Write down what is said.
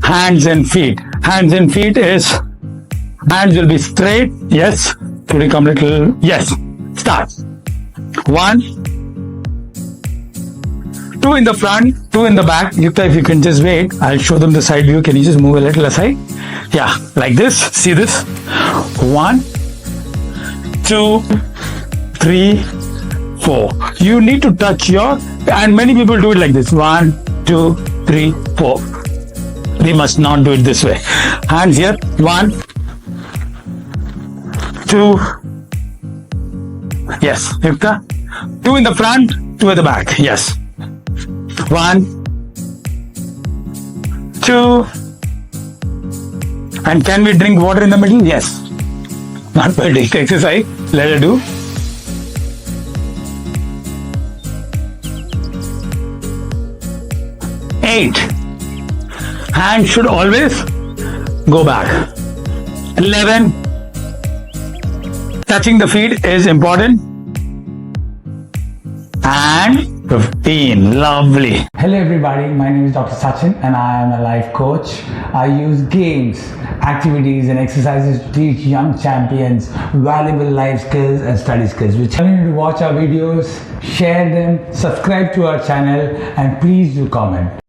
hands and feet. Hands and feet is, hands will be straight. Yes. Could you come little? Yes. Start. 1, 2 in the front, 2 in the back. Yukta, if you can just wait, I'll show them the side view. Can you just move a little aside? Yeah, like this. See this? 1, 2, 3, 4. You need to touch your, and many people do it like this. 1, 2, 3, 4. We must not do it this way. Hands here. 1, 2. Yes, Yukta. 2 in the front, 2 at the back. Yes. 1, 2. And can we drink water in the middle? Yes. Not per day exercise. Let her do. 8. Hand should always go back. 11. Touching the feet is important. And 15. Lovely. Hello everybody, my name is Dr. Sachin and I am a life coach. I use games, activities and exercises to teach young champions valuable life skills and study skills. Which I want you to watch our videos, share them, subscribe to our channel and please do comment.